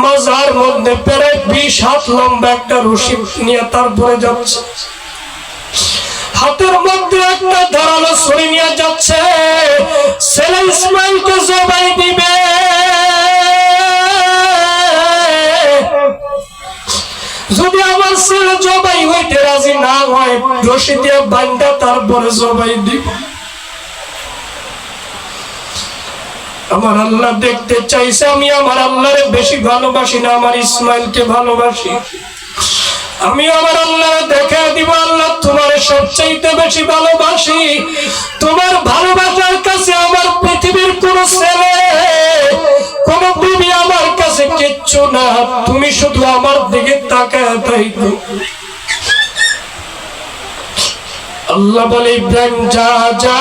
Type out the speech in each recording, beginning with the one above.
মাজার মধ্যে প্রায় 20 হাত লম্বা একটা রশি নিয়ে তারপরে যাচ্ছে, হাতের মধ্যে একটা ধারালো ছুরি নিয়ে যাচ্ছে, ছেলে ইসমাইলকে জবাই দিবে। যদি আমার ছেলে জবাই হইতে রাজি না হয়, রশি দিয়ে বাঁধা তারপরে জবাই দিব। আমার আল্লাহ দেখতে চাইছে আমি আমার আল্লাহরে বেশি ভালোবাসি না আমার ইসমাইলকে ভালোবাসি। আমি আমার আল্লাহ দেখা দিব, আল্লাহ তোমার সবচাইতে বেশি ভালোবাসি। তোমার ভালোবাসার কাছে আমার পৃথিবীর কোন ছেলে কোন বিবি আমার কাছে কিচ্ছু না, তুমি শুধু আমার দিকে তাকায় থাকো। আল্লাহ বলে ইব্রাহিম যা যা,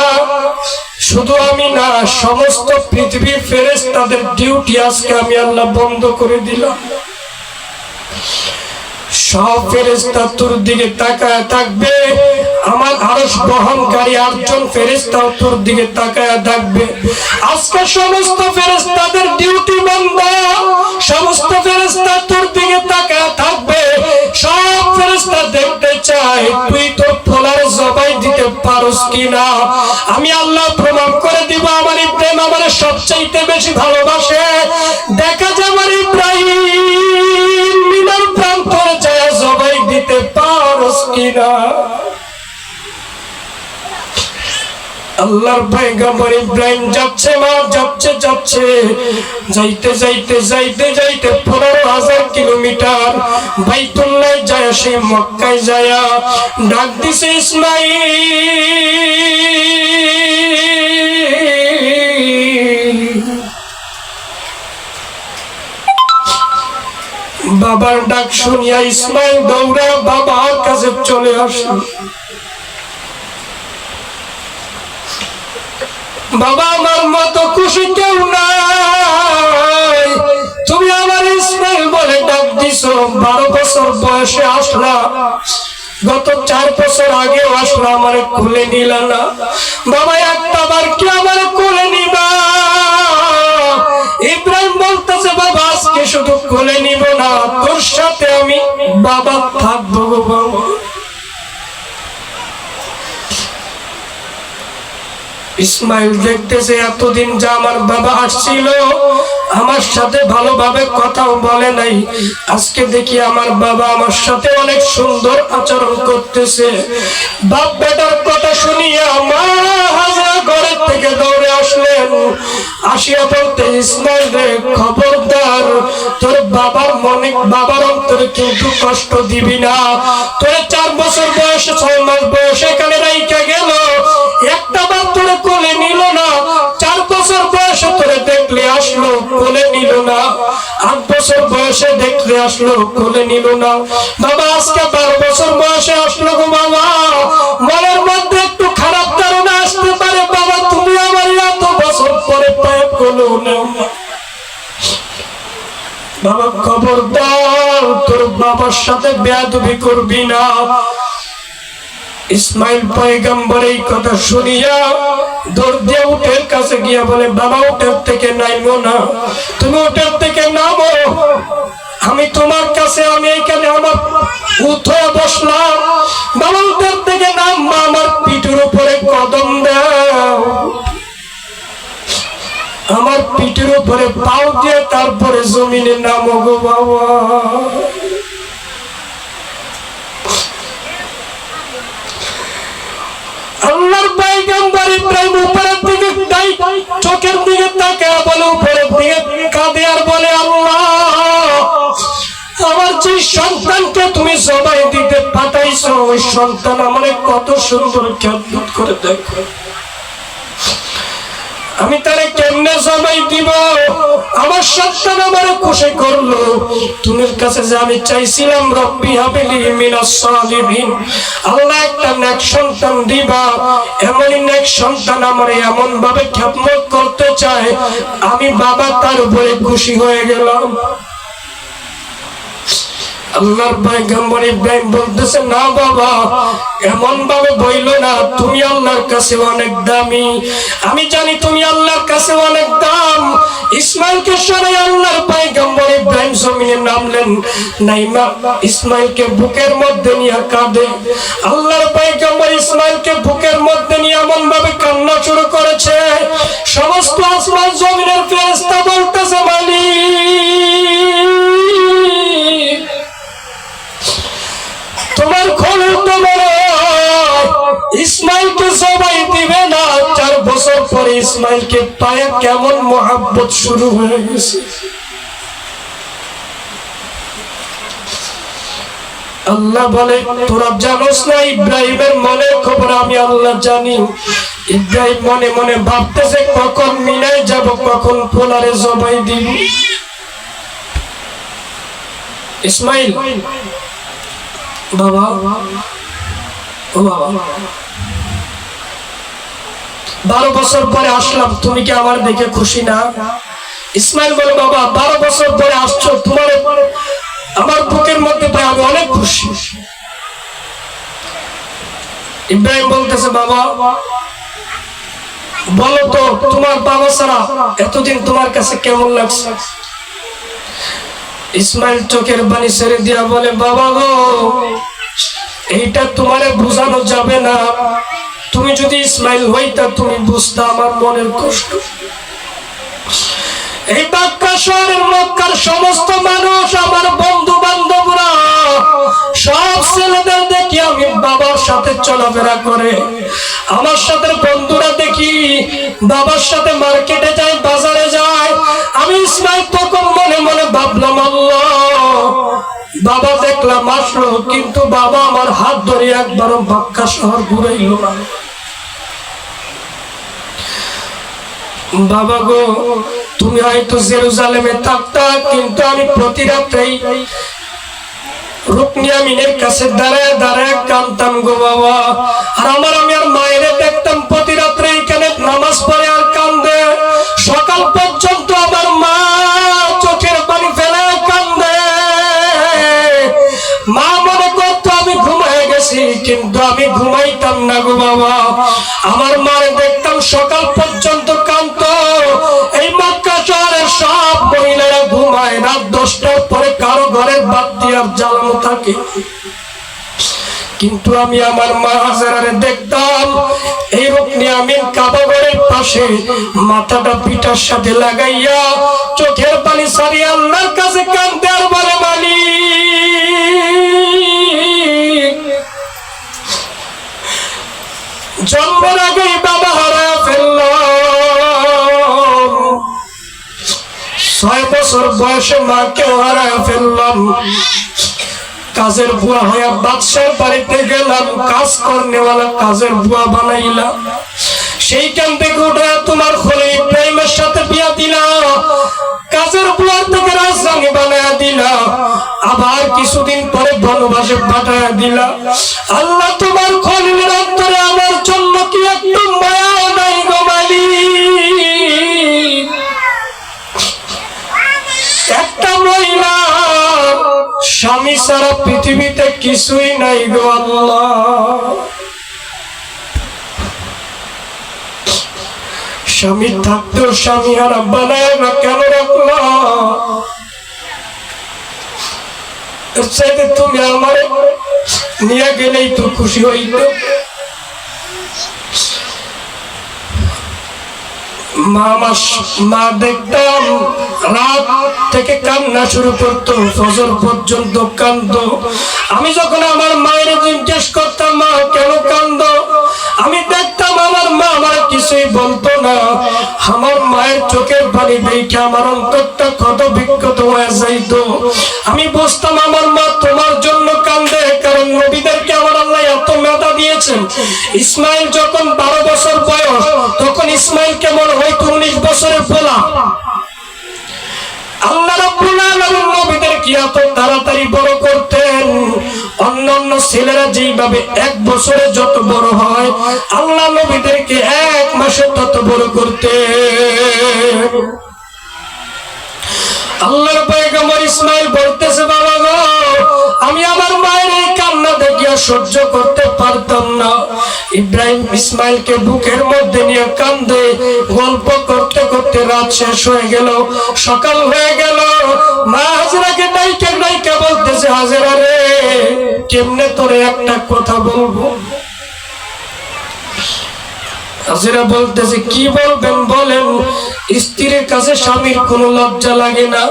শুধু আমি না সমস্ত পৃথিবীর ফেরেশতাদের ডিউটি আজকে আমি আল্লাহ বন্ধ করে দিলাম। সব ফেরেশতা তোর দিকে তাকায় থাকবে, আমার আরশ বহনকারী 8 জন ফেরেশতা তোর দিকে তাকায় থাকবে। আজকে সমস্ত ফেরেশতাদের ডিউটি বন্ধ, সমস্ত ফেরেশতা তোর দিকে তাকায় থাকবে। সব ফেরেশতা দেখতে চায় তুই তোর পোলার জবাই দিতে পারস কিনা। আমি আল্লাহ প্রমাণ করে দিব আমার ইব্রাহিম আমার সবচাইতে বেশি ভালোবাসে। দেখা যায় আমার ইব্রাহিম মিনার প্রান্তরে যায় জবাই দিতে পারস কিনা। আল্লাহর পয়গম্বর ইব্রাহিম যাচ্ছে, মা যাচ্ছে যাচ্ছে, যাইতে যাইতে যাইতে যাইতে 15,000 কিলোমিটার বাইতুল্লাহ যায়, সে মক্কায় যায় ডাক দিছে ইসমাইল। বাবার ডাক শুনিয়া ইসমাইল দৌড়া বাবার কাছে চলে আসে। বাবা আমার মতো খুশি কেউ নাই, তুমি আমার ইসমাইল বলে ডাক দিছো। 12 বছর বয়সে আসলা, গত 4 বছর আগে আসলা, আমার কোলে নিলা না। বাবা একটা বার কি আমার কোলে নিবা? ইব্রাহিম বলতেছে বাবা আজকে শুধু কোলে নিব না, তোর সাথে আমি বাবা থাকবো বাবা। ইসমাইল দেখতেছে এতদিন যা আমার বাবা আসছিল আমার সাথে ভালোভাবে কথাও বলে নাই, আজকে দেখি আমার বাবা আমার সাথে অনেক সুন্দর আচরণ করতেছে। বাপ বেটার কথা শুনিয়া মা হাজরা ঘরের থেকে দৌড়ে আসলেন, আসিয়া বলতে ইসমাইল রে খবরদার, তোর বাবার মনে বাবার অন্তরে কিন্তু কষ্ট দিবি না। তোর 4 বছর বয়সে 6 মাস বয়সে এখানে রাইখা গেল, একটা বার তোরে কোলে নিল না। 4 বছর বয়সে তোরে দেখলে আসলো, কোলে নিল না। 8 বছর বয়সে দেখলে আসলো, কোলে নিল না। বাবা আজকে 12 বছর বয়সে আসলো গো বাবা, মনের মধ্যে একটু খারাপ ধারণা আসতে পারে বাবা, তুমি আমার এত বছর পরে পায়ে কোলে নেও না। বাবা খবরদার, তোর বাবার সাথে বেয়াদবি করবি না। ইসমাইল পয়গম্বর এই কথা শুনিয়া দৌড় দিয়ে উটের কাছে গিয়া বলে বাবা উটের থেকে নামো না, তুমি উটের থেকে নামো, আমি তোমার কাছে, আমি এখানে আমার উট হয়ে বসলাম। বাবা উটের থেকে নামবা, আমার পিঠের উপরে কদম দাও, আমার পিঠের উপরে পাও দিয়ে তারপরে জমিনে নামো গো বাবা। আল্লাহর পয়গম্বর ইব্রাহিম উপরের দিকে চোখের দিকে তাকায় বলে, উপরের দিকে কাঁদে আর বলে আল্লাহ আমার যে সন্তানকে তুমি জবাই দিতে পাঠাইছো, ওই সন্তান আমার কত সুন্দর খেদমত করে দেখো, আমি তারে কেমনে জবাই দিব? আমার সন্তান আমারে খুশি করলো, তোমার কাছে যে আমি চাইছিলাম রব্বি হাবিলি মিনাস সালিহিন, আল্লাহ একটা নেক সন্তান দিবা, এমনই নেক সন্তান আমারে এমন ভাবে খেদমত করতে চায়, আমি বাবা তার উপরে খুশি হয়ে গেলাম। আল্লাহর পয়গম্বর ইব্রাহিম বলতেছে, না বাবা, এমন ভাবে বইলো না, তুমি আল্লাহর কাছে অনেক দামি, আমি জানি তুমি আল্লাহর কাছে অনেক দাম। ইসমাইলকে সরাই আল্লাহর পয়গম্বর ইব্রাহিম জমিনে নামলেন। নাইমা ইসমাইলকে বুকের মধ্যে নিয়ে কাঁদে। আল্লাহর পয়গম্বর ইসমাইলকে বুকের মধ্যে নিয়ে এমন ভাবে কান্না শুরু করেছে, সমস্ত আসমান জমিনের ফেরেশতা বলতেছে, মালিক, তোমার খলিল তো বড়, ইসমাইলকে সবাই দিবে না। 4 বছর পরে ইসমাইলকে পায়ে কেমন মোহাব্বত শুরু হয়ে গেছে। আল্লাহ বলে, তোরা জানোস না ইব্রাহিমের মনের খবর আমি আল্লাহ জানি। ইব্রাহিম মনে মনে ভাবতেছে, কখন মিনায় যাব, কখন পোলারে জবাই দিব। ইসমাইল, বাবা, ও বাবা, 12 বছর পরে আসলাম, তুমি কি আমার দেখে খুশি না? ইসমাইল বলে, বাবা 12 বছর পরে আসছো, তোমার আমার বুকের মধ্যে পাই আমি অনেক খুশি। ইব্রাহিম বলতেছে, বাবা বলো তো, তোমার বাবা ছাড়া এতদিন তোমার কাছে কেমন লাগছে? ইসমাইল চোখের পানি ছেড়ে দিয়া বলে, বাবা গো, এইটা তোমারে বোঝানো যাবে না। তুমি যদি ইসমাইল হইতা, তুমি বুঝতা আমার মনের কষ্ট। এই মক্কা শহরের মক্কার সমস্ত মানুষ, আমার বন্ধু বান্ধবরা, সব ছেলেদের দেখি আমি বাবার সাথে চলাফেরা করে। আমার সাথে বন্ধুরা দেখি বাবার সাথে মার্কেটে যায়, বাজারে যায়। আমি ইসমাইল তখন মনে মনে ভাবলাম, আল্লাহ, বাবা দেখলাম আসলো, কিন্তু বাবা আমার হাত ধরে একবারও মক্কা শহর ঘুরাইল না। বাবা গো, তুমি হয়তো জেরুজালেমে থাকতা, কিন্তু আমি প্রতি রাত্রেই রুকনি আমিনের কাছে দাঁড়ায় দাঁড়ায় কাঁদতাম গো বাবা। আর আমি আর মায়ের দেখতাম প্রতি রাত্রে এখানে নামাজ পড়ে আর কান্দে। সকাল পর্যন্ত আমার মা চোখের পানি ফেলে কান্দে। মা মনে করতো আমি ঘুমায় গেছি, কিন্তু আমি ঘুমাইতাম না গো বাবা। আমার মায়ের দেখতাম সকাল পর্যন্ত কাঁদতো। এই মক্কা শহরের সব মহিলারা ঘুমায়, রাত 10টার পরে কারো ঘরের বাতি আর জ্বালানো থাকে, কিন্তু আমি আমার মা হাজেরারে দেখতাম এই রুকনি আমিন কাবা ঘরের পাশে মাথাটা পিঠার সাথে লাগাইয়া চোখের পানি সারিয়ে আল্লাহর কাছে কাঁদতে আর বলে, মালিক, জন্মের আগেই বাবা হারায় ফেললাম, 6 বছর বয়সে মাকেও হারায় ফেললাম, কাজের বুয়া হইয়া বাদশার বাড়িতে গেলাম, কাজ করনেওয়ালা কাজের বুয়া বানাইলাম। সেইখান থেকে উঠে তোমার খলিল ইব্রাহিমের সাথে বিয়া দিলা, কাজের বুয়ার থেকে রাজধানী বানায়া দিলা, আবার কিছুদিন পরে বনবাসে পাঠায়া দিলা। আল্লাহ, তোমার খলিলের অন্তরে আমার জন্য কি একটু মায়া নাই গো মালিক? একটা মহিলা স্বামী ছাড়া পৃথিবীতে কিছুই নাই গো আল্লাহ। স্বামী থাকতেও স্বামী আর বানায় না কেন রাখলা? চাইতে তুমি আমার নিয়ে গেলেই তো খুশি হইত। মা দেখতাম রাত থেকে কান্না শুরু করতো, ফজর পর্যন্ত কান্দো। আমি যখন আমার মায়ের জিজ্ঞেস করতাম, মা কেন কান্দো, আমি দেখতাম আমার মা আমার কিছুই বলতো না। আমার মায়ের চোখের পানি দেখে আমার অন্তরটা কত বিক্ষত হয়ে যাইত। আমি বুঝতাম আমার মা তোমার জন্য কান্দে, কারণ নবীদেরকে আমার আল্লাহ এত মেধা দিয়েছেন। ইসমাইল যখন 12 বছর বয়স, তখন ইসমাইল কেমন হয়তো 19 বছরের পোলা। আল্লাহ রাব্বুল আলামিন নবীদেরকে এত তাড়াতাড়ি বড় করতেন। অন্যান্য ছেলেরা যেইভাবে 1 বছরে যত বড় হয়, আল্লাহ নবীদেরকে 1 মাসে তত বড় করতেন। আল্লাহর পয়গম্বর ইসমাইল বলতেছে, বাবা গো, করে সহ্য করতে পারতাম না। ইব্রাহিম ইসমাইলকে বুকের মধ্যে নিয়ে কান্দে, গল্প করতে করতে রাত শেষ হয়ে গেল, সকাল হয়ে গেল। মা হাজেরাকে ডাইকে ডাইকে বলতেছে, হাজেরা রে, কেমনে তোরে একটা কথা বলবো? হাজেরা বলতেছে, কি বলবেন বলেন। স্ত্রীর কাছে স্বামীর কোনো লজ্জা লাগে না?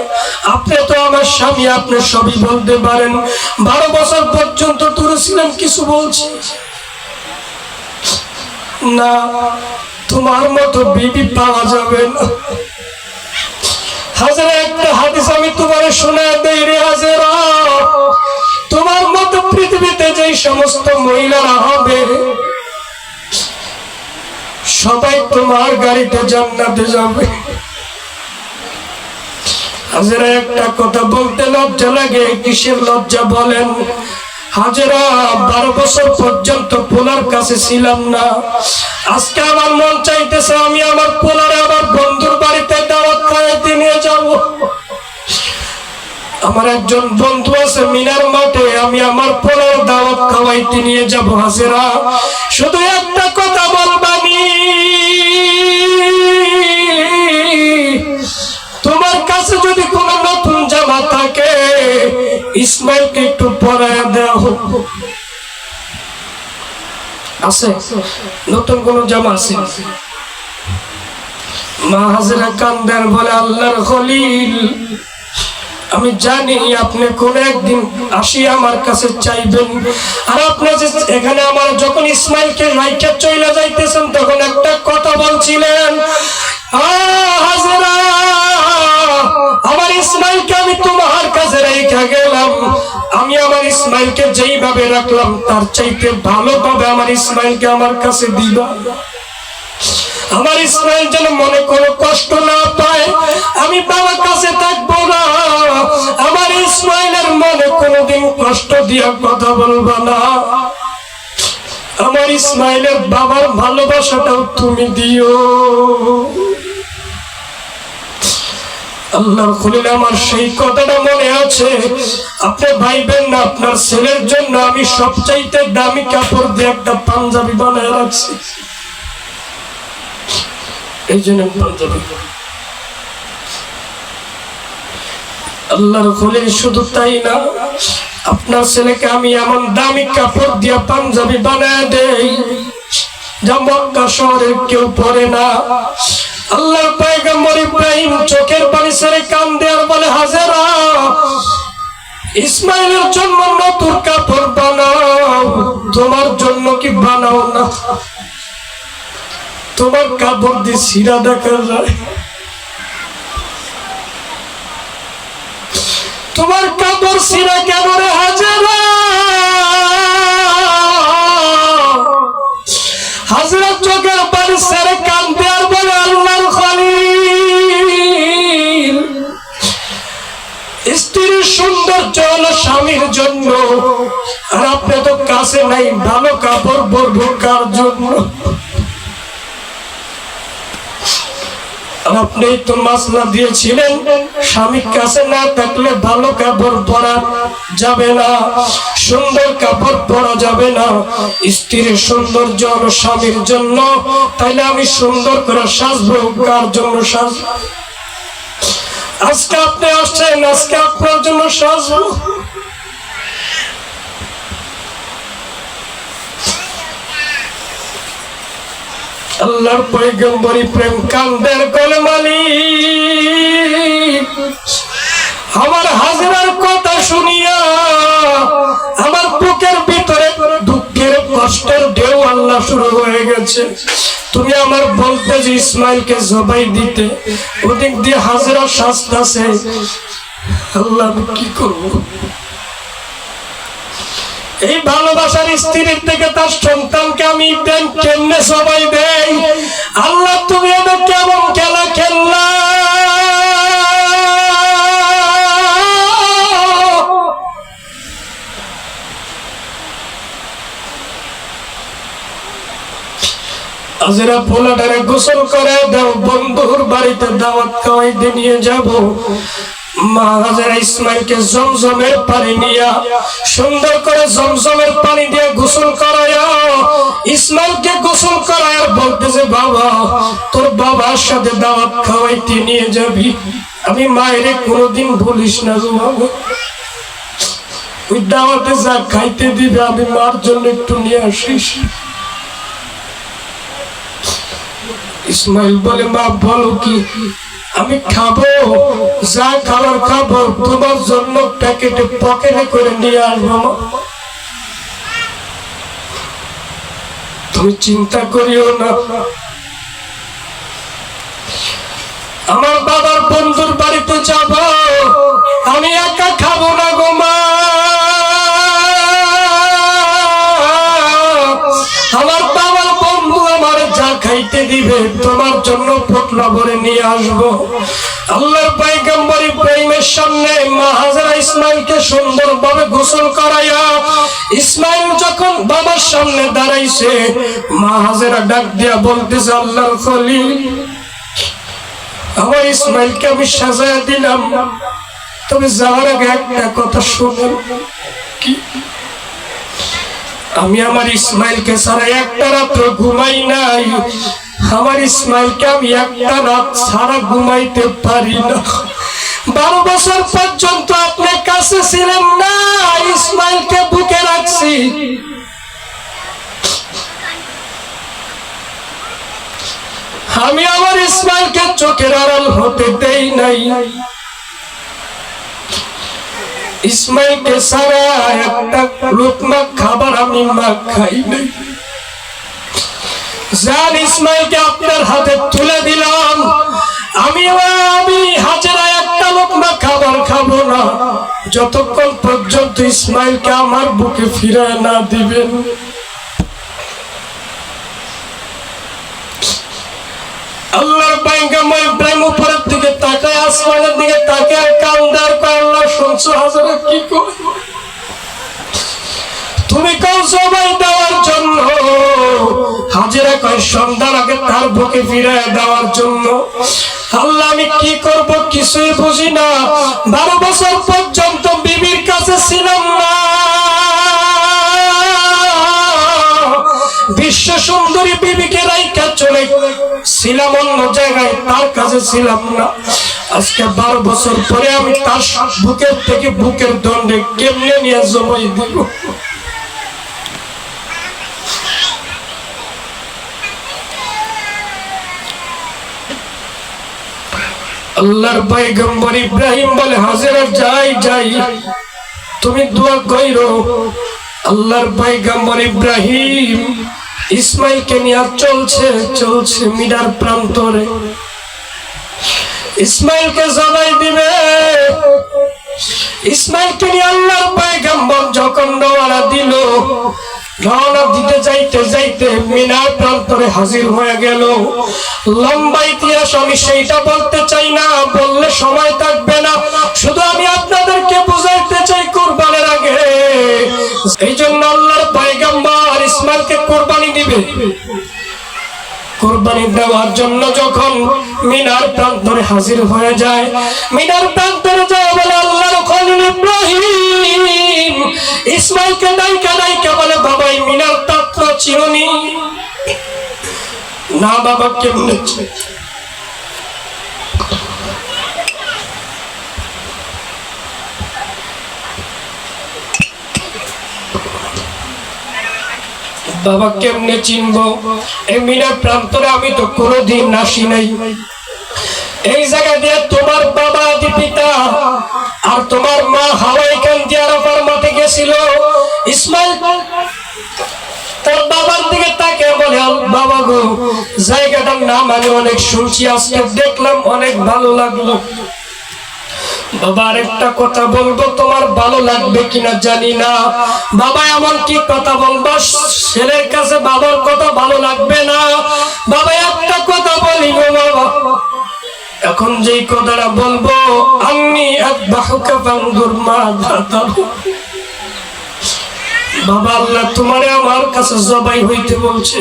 আপনি তো আমার স্বামী, আপনি সবই বলতে পারেন। 12 বছর পর্যন্ত দূরে ছিলেন, কিছু বলছি না, তোমার মতো বিবি পাওয়া যাবে না। হাজেরা, একটা হাদিস আমি তোমার শোনায় দেই রে হাজেরা, তোমার মতো পৃথিবীতে যে সমস্ত মহিলারা হবে সবাই তোমার গাড়িতে জান্নাতে যাবে। হাজেরা একটা কথা বলতে লজ্জা লাগে। কিসের লজ্জা বলেন? হাজেরা, 12 বছর পর্যন্ত পোলার কাছে ছিলাম না। আজকে আমার মন চাইতেছে আমি আমার পোলারে আমার বন্ধুর বাড়িতে দাওয়াত খাওয়াইতে নিয়ে যাব। আমার একজন বন্ধু আছে মিনার মাঠে, আমি আমার পোলার দাওয়াত খাওয়াইতে নিয়ে যাব। হাজেরা, শুধু একটা কথা বলবানি, তোমার কাছে যদি কোনো নতুন জামা থাকে ইসমাইলকে একটু পরায় দেওয়া হোক। আছে নতুন কোন জামা আছে? মা হাজেরা কান্দার বলে, আল্লাহর খলিল, আমি জানি আপনি কোন একদিন আসি আমার কাছে চাইবেন। আর আপনি যে এখানে আমার যখন ইসমাইলকে রাইখা চলে যাইতেছেন তখন একটা কথা বলছিলেন, হাজেরা, আমার ইসমাইলকে আমি তোমার কাছে রেখে গেলাম, আমি আমার ইসমাইলকে যেইভাবে রাখলাম তার চাইতে ভালোভাবে আমার ইসমাইলকে আমার কাছে দিবা। আমার ইসমাইল যেন মনে কোনো কষ্ট না পায়, আমি বাবার কাছে থাকবো না, আমার ইসমাইলের মনে কোনোদিন কষ্ট দিয়া কথা বলবা না, আমার ইসমাইলের বাবার ভালোবাসাটাও তুমি দিও। আল্লাহর খলিল, আমার সেই কথাটা মনে আছে। আপনি ভাইবেন না, আপনার ছেলের জন্য আমি সবচাইতে দামি কাপড় দিয়ে একটা পাঞ্জাবি বানায় রাখছি। এই জন্য পাঞ্জাবি। আল্লাহর খলিল, শুধু তাই না, আপনার ছেলেকে আমি এমন দামি কাপড় দিয়ে পাঞ্জাবি বানায় দেই যা মক্কা শহরের কেউ পরে না। আল্লাহর পয়গম্বর ইব্রাহিম চোখের পানি ছেড়ে কান্দে আর বলে, হাজেরা, ইসমাইলের জন্য নতুন কাপড় বানাও, তোমার জন্য কি বানাও না? তোমার কাপড় দিয়ে সিরা দেখা যায়, তোমার কাপড় সিরা কেন রে হাজেরা? হাজেরা চোখের পানি ছেড়ে কান্দে আর বলে, আল্লাহর খলিল, স্ত্রীর সৌন্দর্য হলো স্বামীর জন্য, আর আপনি তো কাছে নাই, ভালো কাপড় পরবো কার জন্য? আপনি তো মাসলা দিয়েছিলেন স্বামীর কাছে না থাকলে ভালো কাপড় পরা যাবে না, সুন্দর কাপড় পরা যাবে না। স্ত্রীর সৌন্দর্য হলো স্বামীর জন্য, তাইলে আমি সুন্দর করে সাজবো কার জন্য সাজবো? আজকে আপনি আসছেন, আজকে আপনার জন্য সাজবো। আল্লাহর পয়গম্বরী প্রেম কান্দের কলে, মালিক, আমার হাজেরার কথা শুনিয়া আমার বুকের ভিতরে দুঃখের কষ্টের ঢেউ আল্লাহ শুরু হয়ে গেছে। তুমি আমার বলতে যে ইসমাইলকে জবাই দিতে, ওদিক দিয়ে হাজেরা শাস্তাছে, আল্লাহ আমি কি করবো? এই ভালোবাসার স্ত্রীর থেকে তার সন্তানকে আমি কেমনে সবাই দেই? আল্লাহ, তুমি এটা কেমন খেলা খেললা? হাজেরা পোলাটারে গোসল করে দাও, বন্ধুর বাড়িতে দাওয়াত খাওয়াইতে নিয়ে যাব। মা হাজেরা ইসমাইলকে জমজমের পানি নিয়া সুন্দর করে জমজমের পানি দিয়ে গোসল করায়া ইসমাইলকে গোসল করায়া বলতেছে, বাবা তোর বাবার সাথে দাওয়াত খাওয়াইতে নিয়ে যাবি, আমি মায়ের কোনোদিন ভুলিস না গো বাবা, ওই দাওয়াতে যা খাইতে দিবে আমি মার জন্য একটু নিয়ে আসিস। ইসমাইল বলে, মা বলো কি? আমি খাবো, যা খাবার খাবো তোমার জন্য প্যাকেটে পকেটে করে নিয়ে আসবো, তুমি চিন্তা করিও না। আমার বাবার বন্ধুর বাড়িতে যাব, আমি একা খাবো না গো মা, আমার বাবার বন্ধু আমার যা খাইতে দিবে তোমার জন্য পোটলা ভরে নিয়ে আসবো। আল্লাহর পয়গম্বর ইব্রাহিমের সামনে মা হাজেরা ইসমাইলকে সুন্দরভাবে গোসল করাইয়া ইসমাইল যখন বাবার সামনে দাঁড়াইছে, মা হাজেরা ডাক দিয়া বলতেছে, আল্লাহর খলিল, আমার ইসমাইলকে আমি সাজায়া দিলাম, তবে যাওয়ার আগে একটা কথা শুনেন। কি? আমি আমার ইসমাইলকে ছাড়া একটা রাত্র ঘুমাই নাই, আমার ইসমাইলকে আমি একটা রাত ছাড়া ঘুমাইতে পারি না। 12 বছর পর্যন্ত আপনার কাছে ছিলেন না, ইসমাইলকে বুকে রাখছি, আমি আমার ইসমাইলকে চোখের আড়াল হতে দেই নাই, ইসমাইলকে সারা একটা লোকমা খাবার আমি মা খাই নাই। জান ইসমাইলকে আপনার হাতে তুলে দিলাম, আমি হাজেরা একটা লোকমা খাবার খাবো না যতক্ষণ পর্যন্ত ইসমাইলকে আমার বুকে ফিরায় না দিবেন। আল্লাহর পয়গম্বর ইব্রাহিম উপরের দিকে তাকায়, আসমানের দিকে তাকায় কান্দার কয়, আল্লাহ শুনছো হাজেরা কি কয়? তুমি কাউ জবাই দেওয়ার জন্য, হাজেরা কয় সন্ধ্যার আগে তার বুকে ফিরায় দেওয়ার জন্য। আল্লাহ আমি কি করব কিছুই বুঝি না, 12 বছর পর্যন্ত বিবির কাছে ছিলাম না, বিশ্ব সুন্দরী বিবিকে রাইখা চলে ছিলাম অন্য জায়গায়, তার কাছে ছিলাম না। আজকে 12 বছর পরে আমি তার বুকের থেকে বুকের দণ্ডে কেমনে নিয়ে জবাই দিব? আল্লাহর পয়গম্বর ইব্রাহিম বলে, হাজেরা যাই যাই, তুমি দোয়া কইরো। আল্লাহর পয়গম্বর ইব্রাহিম ইসমাইলকে নিয়ে চলছে মিনার প্রান্তরে, ইসমাইলকে জবাই দিবে। ইসমাইলকে নিয়ে আল্লাহর পয়গম্বর যখন রওনা দিল, রওনা দিতে যাইতে যাইতে মিনার প্রান্তরে হাজির হয়ে গেল। লম্বা ইতিহাস, আমি সেইটা বলতে চাই না, বললে সময় থাকবে না, শুধু আমি আপনাদেরকে বুঝাইতে চাই কুরবানের আগে। এই জন্য আল্লাহর পয়গম্বর ইসমাইলকে কুরবানি দিবে, কুরবানি দেওয়ার জন্য যখন মিনার প্রান্তরে হাজির হয়ে যায়, মিনার প্রান্তরে যায় বলে, আল্লাহর খলিল ইব্রাহিম ইসমাইলকে ডাইকা বলে, বাবা এই মিনার প্রান্তর চিরনি না? বাবা কেমনে? বাবা কেমনে চিনবো? এই মিনার প্রান্তরে আমি তো কোনোদিন আসি নাই, এই জায়গা দিয়ে তোমার বাবা আদি পিতা আর তোমার মা হাওয়া এখান দিয়ে আরাফার মাঠে গেছিল। ইসমাইল তার বাবার দিকে তাকে বলে, বাবা গো জায়গাটার নাম আমি অনেক শুনছি, আজকে দেখলাম অনেক ভালো লাগলো। বাবা আরেকটা কথা বলবো, তোমার ভালো লাগবে কিনা জানি না। বাবা এমন কি কথা বলবো ছেলের কাছে বাবার কথা ভালো লাগবে না? বাবা একটা কথা বলি গো বাবা, এখন যেই কথাটা বলবো, আমি আযবাহুকা ফানজুর মাযা তারা। বাবা আল্লাহ তোমারে আমার কাছে জবাই হইতে বলছে,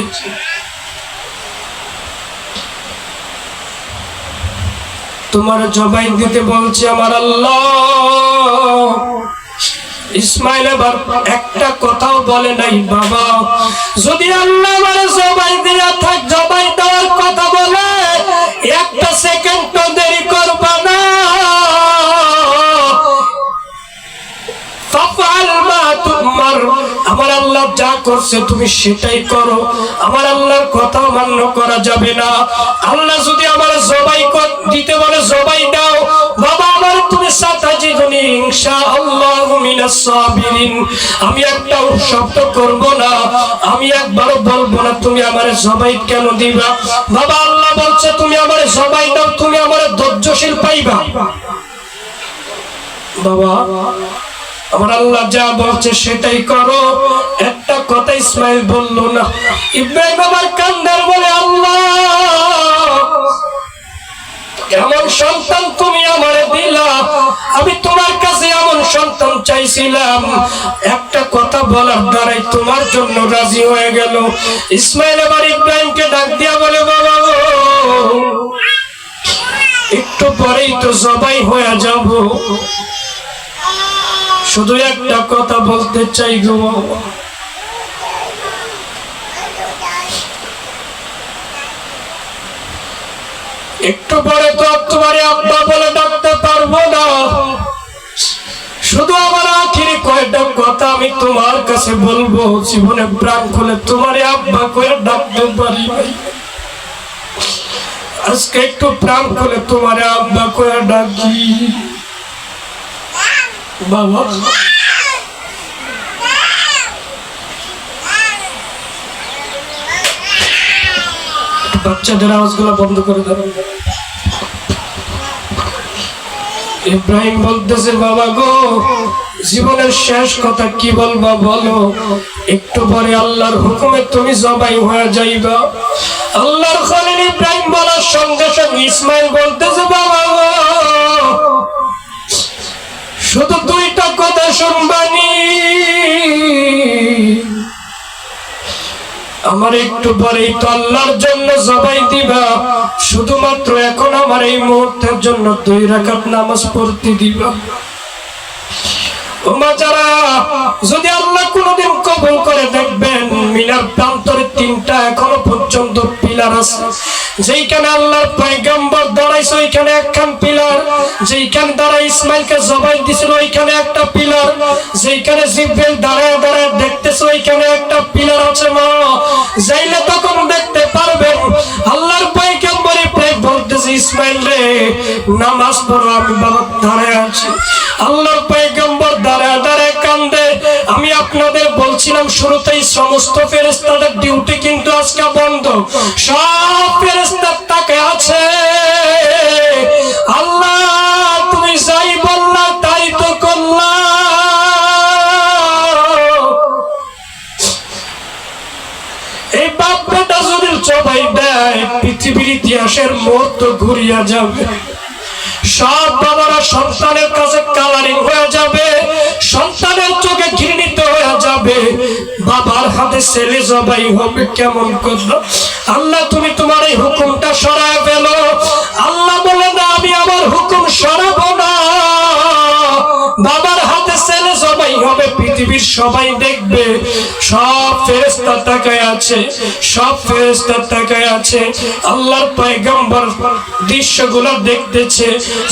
তোমার জবাই দিতে বলছি আমার আল্লাহ। ইসমাইল এবার একটা কথাও বলে নাই। বাবা যদি আল্লাহ আমার জবাই দিয়া থাক, জবাই দেওয়ার কথা বলে একটা সেকেন্ড তো দেরি করবা না। আমার আল্লাহ যা করছে তুমি সেটাই করো, আমার আল্লাহর কথা মান্য করা যাবে না। আল্লাহ যদি আমার জবাই দিতে বলে জবাই দাও বাবা, আমার তুমি সাতাজিদুনি ইনশাআল্লাহু মিনাস সাবিরিন। আমি একটা শব্দ করব না, আমি একবারও বলবো না তুমি আমার জবাই কেন দিবা। বাবা আল্লাহ বলছে তুমি আমার জবাই দাও, তুমি আমার ধৈর্যশীল পাইবা। বাবা আমার আল্লাহ যা বলছে সেটাই করো, একটা কথা ইসমাইল বলল না। ইব্রাহিম আবার কান্দার বলে আল্লাহ এমন সন্তান তুমি আমারে দিলা, আমি তোমার কাছে এমন সন্তান চাইছিলাম, একটা কথা বলার দ্বারাই তোমার জন্য রাজি হয়ে গেল। ইসমাইল আবার ইব্রাহিমকে ডাক দিয়া বলে বাবা একটু পরেই তো জবাই হয়ে যাব, শুধু একটা কথা বলতে চাই গো। একটু পরে তো তোমার আব্বা বলে ডাকতে পারবো না, শুধু আমার আখিরি কয়টা কথা আমি তোমার কাছে বলবো, জীবনে প্রাণ খুলে তোমার আব্বা করে ডাকতে পারি। আজকে একটু প্রাণ খুলে তোমার আব্বা করে ডাকি। বাবা বাচ্চাদের আওয়াজগুলো বন্ধ করে দেন। ইব্রাহিম বলতেছে বাবা গো জীবনের শেষ কথা কি বলবা বলো, একটু পরে আল্লাহর হুকুমে তুমি জবাই হয়ে যাইবা। আল্লাহর খলিল ইব্রাহিম বলার সঙ্গে সঙ্গে ইসমাইল বলতেছে বাবা গো শুধু দুইটা কথা শুনবানি, আমার একটু পরেই তো আল্লাহর জন্য জবাই দিবা, শুধুমাত্র এখন আমার এই মুহূর্তের জন্য 2 রাকাত নামাজ পড়তে দিবা। যারা যদি আল্লাহ কোনদিন কবুল করে দেখবেন মিনার প্রান্তরে 3টা এখনো পর্যন্ত পিলার আছে, যেইখানে আল্লাহর পয়গম্বর দাঁড়াইছে ওইখানে একখান পিলার, যেইখানে দাঁড়ায় ইসমাইলকে জবাই দিছিল ওইখানে একটা পিলার, যেইখানে জিব্রাইল দাঁড়ায় দাঁড়ায় দেখতেছে ওইখানে একটা পিলার আছে। মা যাইলে তখন দেখতে পারবেন আল্লাহর পয়গম্বর ইব্রাহিম বলতেছে ইসমাইল রে নামাজ পড়ো, আমি বাবা দাঁড়ায় আছি। আল্লাহর পয়গম্বর দাঁড়ায় দাঁড়ায় কান্দে। আমি আপনাদের বলছিলাম শুরুতেই সমস্ত ফেরেশতাদের ডিউটি কিন্তু আজকে বন্ধ, সব ফেরেশতা তাকায় আছে। আল্লাহ তুমি যাই বললা তাই তো করলা। এই বাপ বেটা যদি জবাই দেয় পৃথিবীর ইতিহাসের মোড় তো ঘুরিয়া যাবে, সব বাবারা সন্তানের কাছে কালারিং হয়ে যাবে, সন্তানের চোখে ঘৃণিত হয়ে যাবে, বাবার হাতে ছেলে জবাই হবে কেমন কথা। আল্লাহ তুমি তোমার এই হুকুমটা সরায় ফেলো। আল্লাহ বলে না আমি আমার হুকুম সরাবো না, বাবার হাতে ছেলে জবাই হবে, পৃথিবীর সবাই দেখবে। সব ফেরেশতা তাকায় আছে, সব ফেরেশতা তাকায় আছে। আল্লাহর পয়গম্বর দৃশ্যগুলো দেখতেছে,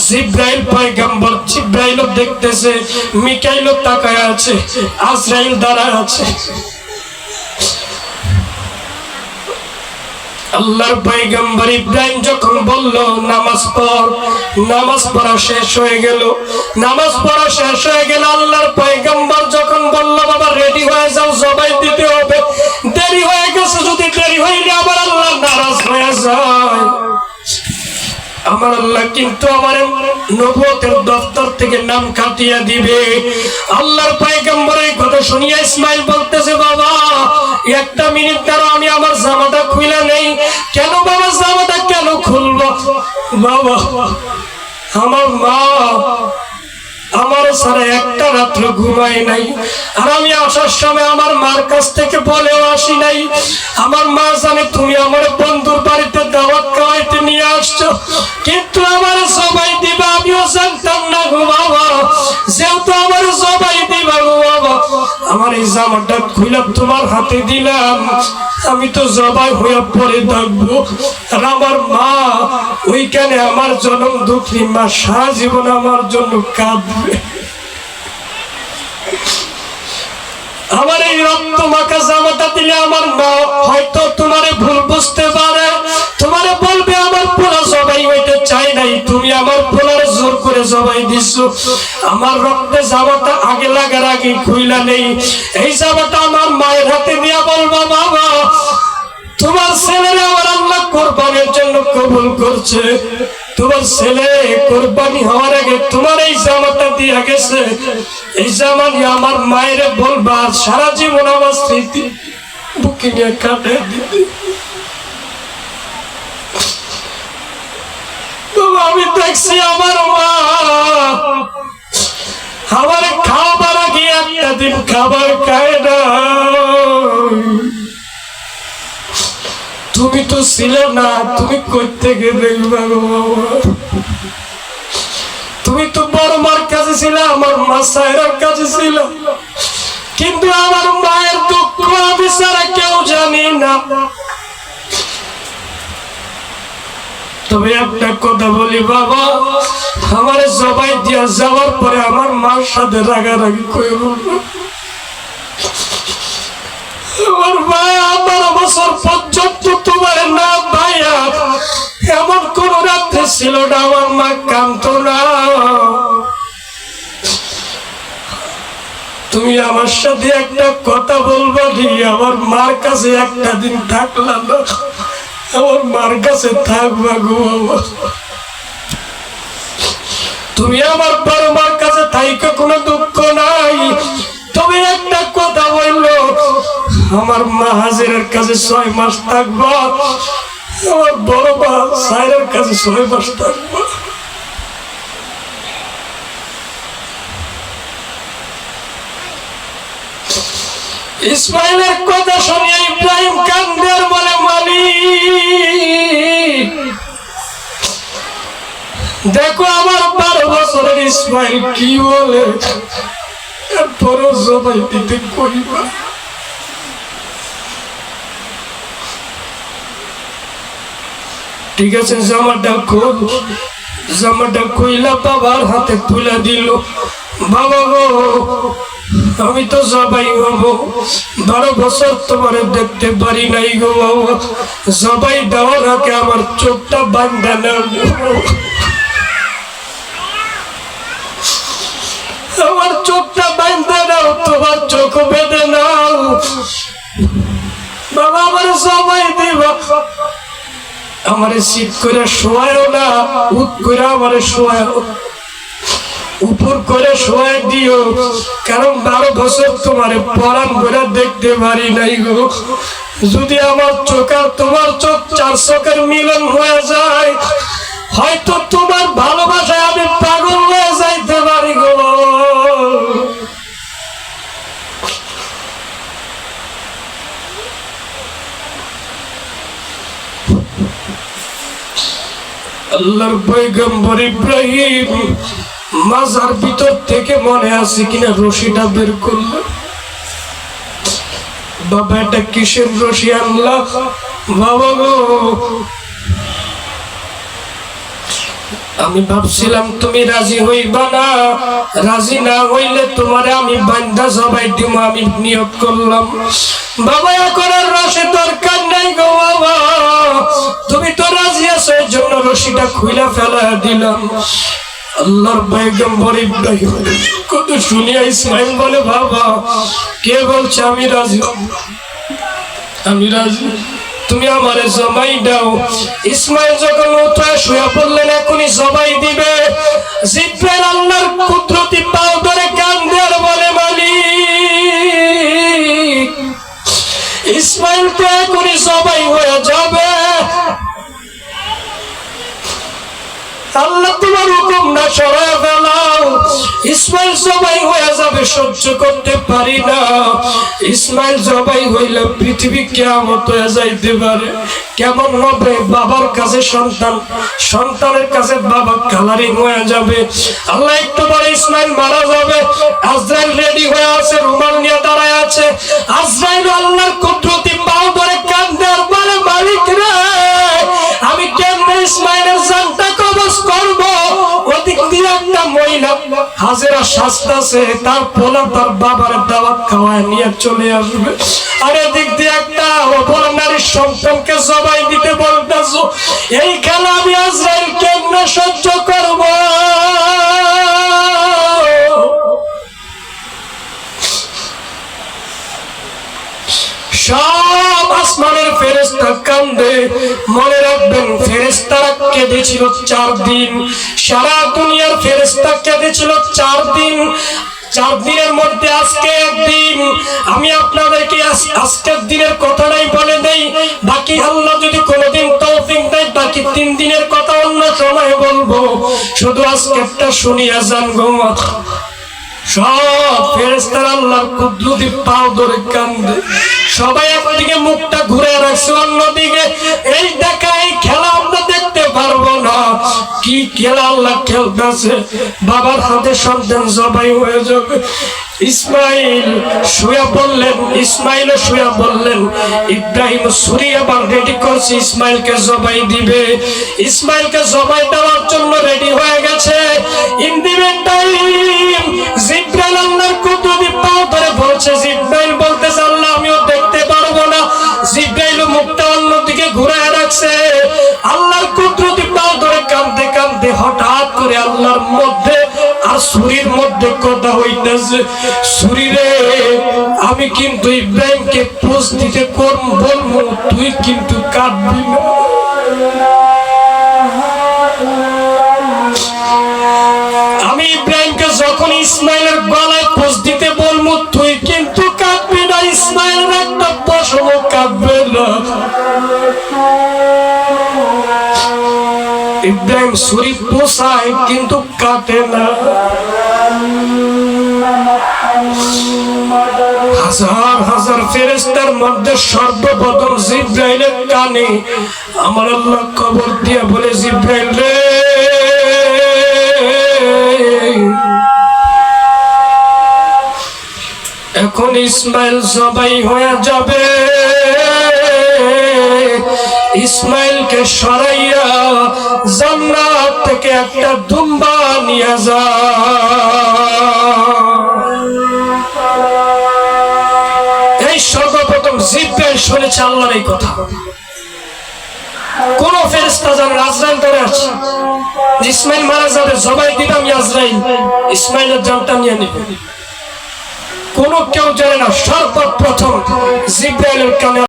জিব্রাইল পয়গম্বর জিব্রাইলও দেখতেছে, মিকাইলও তাকায় আছে, আজরাইল দাঁড়ায় আছে। আল্লাহর পয়গম্বর ইব্রাহিম যখন বলল নামাজ পড়, নামাজ পড়া শেষ হয়ে গেল, নামাজ পড়া শেষ হয়ে গেল। আল্লাহর পয়গম্বর যখন বলল বাবা রেডি হয়ে যাও জবাই দিতে হবে, দেরি হয়ে গেছে, যদি দেরি হইলে আবার আল্লাহ নারাজ হয়ে যায়। আমার আল্লাহ কিন্তু আমার নবুয়তের দফতর থেকে নাম কাটিয়ে দিবে। আল্লাহর পয়গম্বরের কথা শুনিয়া ইসমাইল বলতেছে বাবা একটা মিনিট দাঁড়াও, আমি আমার জামাটা খুলে নেই। কেন বাবা জামাটা কেন খুলবো? বাবা আমার মা আমার সারা একটা রাত্র ঘুমাই নাই, আর আমি আসার সময় আমার মার কাছ থেকে বলেও আসি নাই। আমার মা জানে তুমি আমার বন্ধুর বাড়িতে দাওয়াত খাওয়াইতে নিয়ে আসছো, কিন্তু আমার সব এই জামাটা খুলে তোমার হাতে দিলাম, আমি তো জবাই হয়ে পড়ে থাকবো। আর আমার মা ওইখানে, আমার জনম দুঃখী মা সারা জীবন আমার জন্য কাঁদবে। আমার এই রক্ত মাখা জামাটা দিলে আমার মা হয়তো তোমারে ভুল বুঝতে পারে, তোমারে বলবে আমার পোলা জবাই হইতে চাই নাই, তুমি আমার পোলার জোর করে জবাই দিছো। আমার রক্তে জামাটা আগে লাগার আগে খুইলা নেই, এই জামাটা আমার মায়ের হাতে দিয়া বলবা, বাবা তোমার ছেলেরা আমার আল্লাহ কোরবানির জন্য কবুল করছে, তোমার ছেলে কোরবানি হওয়ার আগে তোমার এই জামাটা দিয়া গেছে, এই জামা নিয়ে আমার মায়ের বলবা, সারা জীবন আমার স্মৃতি বুকে নিয়ে কাটে দিতে। আমি দেখছি আমার মা আমার খাবার আগে একটা দিন খাবার খায় না। তুমি তো ছিলে না, তুমি করতে গেলে তুমি তো বড় মার কাছে ছিলে, আমার মা সাহেবের কাছে ছিল, কিন্তু আমার মায়ের দুঃখ আমি ছাড়া কেউ জানি না। তবে একটা কথা বলি বাবা, আমার জবাই দিয়া যাওয়ার পরে আমার মার সাথে রাগারাগি করব না। আমার ভাই 12 বছর পর্যন্ত তোমার না ভাইয়া এমন কোন রাত্রে ছিল না আমার মা কাঁদতো না। তুমি আমার সাথে একটা কথা বলবা নি, আমার মার কাছে একটা দিন থাকলাম না, আমার মার কাছে থাকবা গো বাবা। তুমি আমার বড় মার কাছে থাইকা কোনো দুঃখ নাই, তবে একটা কথা বললো, আমার মা হাজিরের কাছে 6 মাস থাকবা, আমার বড় মা সাইরের কাছে 6 মাস থাকবা। ইসমাইলের কথা শুনিয়ে ইব্রাহিম কান্দের বলে, মালিক দেখো আমার 12 বছরের ইসমাইল কি বলে, এরপরও জবাই দিতে কইবা। ঠিক আছে, জামাটা খোল। জামাটা খুইলা বাবার হাতে তুলে দিল। বাবা গো, আমি তো জবাই হব, 12 বছর তোমারে দেখতে পারি নাই গো বাবা, জবাই দেওয়ার আগে আমার চোখটা বাঁধা নাও, আমার চোখটা বাঁধা নাও, তোমার চোখ বেঁধে নাও বাবা, আমার জবাই দিবা। আমারে শীত করে শোয়ায়ও না, উঠ করে আমারে শোয়ায়ও, উপর করে শোয়াই দিও, কারণ 12 বছর তোমারে পরাণ করে দেখতে পারি নাই গো। যদি আমার চোখ আর তোমার চোখ 4 চোখের মিলন হয়ে যায়, হয়তো তোমার ভালোবাসায় আমি পাগল হয়ে যাইতে পারি গো। আল্লাহর পয়গম্বর ইব্রাহিম মাজার ভিতর থেকে মনে আছে কিনা রশিটা বের করলো। বাবা এটা কিসের রশি আনলা? বাবা গো, আমি ভাবছিলাম তুমি রাজি হইবা না, রাজি না হইলে তোমারে আমি বান্দা জবাই দিব, আমি নিয়ত করলাম। বাবা এখন আর রশি দরকার নাই গো বাবা, তুমি তো রাজি আছো, এই জন্য রশিটা খুইলা ফেলা দিলাম। আল্লাহর পয়গম্বর ইব্রাহিম কত শুনিয়া ইসমাইল বলে, বাবা কে বলছে আমি রাজি, আমি রাজি, তুমি আমারে জবাই দাও। ইসমাইল যখন উঠায় শুয়ে পড়লেন, এখনই জবাই দিবে, জিব্রাইল আল্লাহর কুদরতি পাও ধরে কান্দে আর বলে, মালিক ইসমাইল তো এখনই জবাই হয়ে যাবে, আল্লাহ তোমার হুকুম না সরায় ফেলাও, ইসমাইল জবাই হয়ে যাবে, সহ্য করতে পারি না। ইসমাইল জবাই হইলে পৃথিবী কিয়ামত হয়ে যাইতে পারে। কেমন হবে? বাবার কাছে সন্তান, সন্তানের কাছে বাবা কালারিং হয়ে যাবে। আল্লাহ একটু পরে ইসমাইল মারা যাবে, আজরাইল রেডি হয়ে আছে, রুমাল নিয়ে দাঁড়ায় আছে। আজরাইল আল্লাহর কুদরতি পাও ধরে কাঁদে আর বলে, মালিক রে, আমি কেমনে ইসমাইলের জানটা কবজ করব? ওদিক দিয়ে একটা মহিলা হাজেরা শাস্তাছে, তার পোলা তার বাবার দাওয়াত খাওয়ায় নিয়ে চলে আসবে। আর এদিক দিয়ে একটা অপর নারীর সন্তানকে জবাই দিতে বলতেছো। এই খেলা আমি আজরাইল কেমনে সহ্য করব? সব আসমানের ফেরেশতা কান্দে। মনে রাখবেন, ফেরেশতারা কেঁদেছিল 4 দিন। সারা দুনিয়ার ফেরেশতা কেঁদেছিল 4 দিন। 4 দিনের মধ্যে আজকে একদিন। আমি আপনাদেরকে আজকের দিনের কথাটাই বলে দেই, বাকি আল্লাহ যদি কোনোদিন তৌফিক দেয় বাকি 3 দিনের কথা অন্য সময় বলবো। শুধু আজকেরটা শুনিয়া যান গো। সব ফেরেশতারা আল্লাহর কুদরতি পাও ধরে কান্দে। সবাই একদিকে মুখটা ঘুরে রাখছে, অন্যদিকে এই দেখা, এই খেলা আমরা দেখতে পারবো না। কি খেলা আল্লাহ খেলতেছে! বাবার হাতে সন্তান জবাই হয়ে যাবে। ইসমাইল শুয়ে বললেন, ইসমাইলও শুয়ে বললেন, ইব্রাহিম ছুরি আবার রেডি করছে, ইসমাইলকে জবাই দিবে। ইসমাইলকে জবাই দেওয়ার জন্য রেডি হয়ে গেছে। ইন দি টাইম জিব্রাইল আল্লাহর কুদরতি পাও ধরে বলছে, জিব্রাইল বলতেছে, আল্লাহ আমিও দেখতে পারবো না। জিব্রাইল মুখটা অন্যদিকে ঘুরায় রাখছে। আল্লাহর কুদরতি পাও ধরে কাঁদতে কাঁদতে হঠাৎ করে আল্লাহর মধ্যে আর ছুরির মধ্যে কথা হইতেছে, ছুরি রে, আমি কিন্তু ইব্রাহিমকে পোষ দিতে বলবো, তুই কিন্তু কাঁদবি না। আমি ইব্রাহিমকে যখন ইসমাইলের গলায় পোষ দিতে বলবো, তুই কিন্তু কাঁদবি না। ইসমাইলের একটা পশমও কাঁদবে না। ইব্রাহিম ছুরি পোষায় কিন্তু কাটে না। হাজার হাজার ফেরেশতার মধ্যে সর্বপ্রথম জিব্রাইলের কানে আমার আল্লাহ খবর দিয়া বলে, জিব্রাইল রে, এখন ইসমাইল জবাই হয়ে যাবে। ইসমাইলকে সরাইয়া জান্নাত থেকে একটা দুম্বা নিয়ে যা। এই সর্বপ্রথম জিব্রাইল শুনেছে আল্লাহর এই কথা। কোন ফেরেশতা জানে? আজরাইল ধরে আছে, ইসমাইল মারা যাবে, জবাই দিবে আমি আজরাইল, ইসমাইলের জানটা নিয়ে নিবে। কোন কেউ জানে না। সর্বপ্রথম জিব্রাইলের কানে